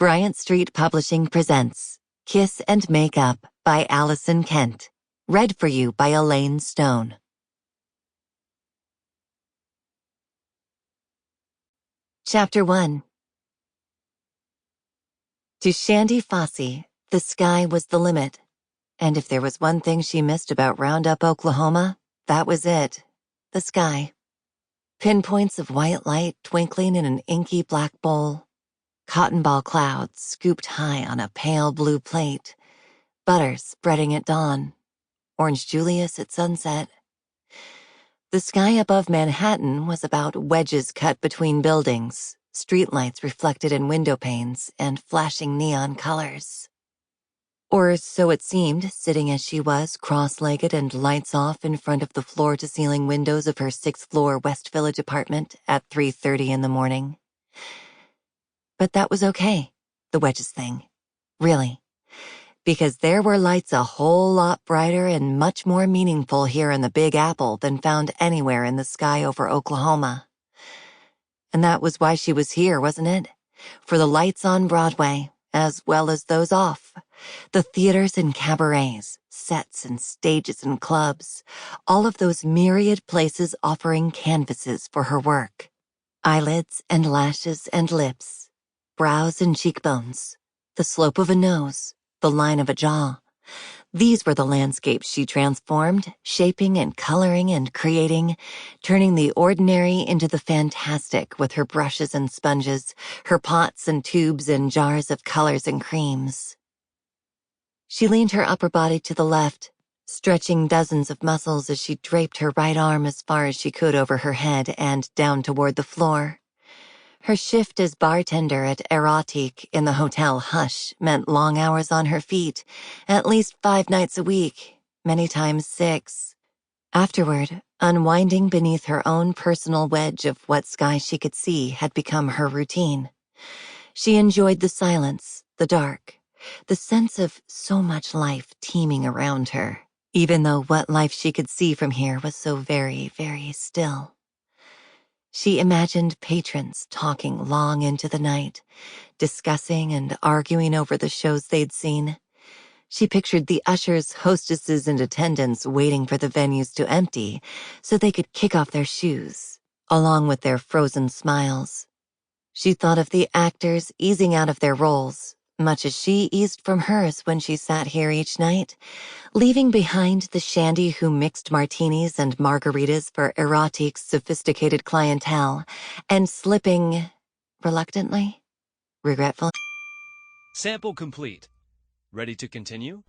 Bryant Street Publishing presents Kiss and Make Up by Alison Kent. Read for you by Elaine Stone. Chapter 1. To Shandi Fossey, the sky was the limit. And if there was one thing she missed about Roundup, Oklahoma, that was it. The sky. Pinpoints of white light twinkling in an inky black bowl. Cotton ball clouds scooped high on a pale blue plate. Butter spreading at dawn. Orange Julius at sunset. The sky above Manhattan was about wedges cut between buildings, streetlights reflected in window panes, and flashing neon colors. Or so it seemed, sitting as she was, cross-legged and lights off in front of the floor-to-ceiling windows of her 6th-floor West Village apartment at 3:30 in the morning. But that was okay, the wedges thing. Really. Because there were lights a whole lot brighter and much more meaningful here in the Big Apple than found anywhere in the sky over Oklahoma. And that was why she was here, wasn't it? For the lights on Broadway, as well as those off. The theaters and cabarets, sets and stages and clubs, all of those myriad places offering canvases for her work. Eyelids and lashes and lips, brows and cheekbones, the slope of a nose, the line of a jaw. These were the landscapes she transformed, shaping and coloring and creating, turning the ordinary into the fantastic with her brushes and sponges, her pots and tubes and jars of colors and creams. She leaned her upper body to the left, stretching dozens of muscles as she draped her right arm as far as she could over her head and down toward the floor. Her shift as bartender at Erotique in the Hotel Hush meant long hours on her feet, at least 5 nights a week, many times 6. Afterward, unwinding beneath her own personal wedge of what sky she could see had become her routine. She enjoyed the silence, the dark, the sense of so much life teeming around her, even though what life she could see from here was so very, very still. She imagined patrons talking long into the night, discussing and arguing over the shows they'd seen. She pictured the ushers, hostesses, and attendants waiting for the venues to empty so they could kick off their shoes, along with their frozen smiles. She thought of the actors easing out of their roles, much as she eased from hers when she sat here each night, leaving behind the Shandi who mixed martinis and margaritas for Erotique's sophisticated clientele, and slipping, reluctantly, regretfully. Sample complete. Ready to continue?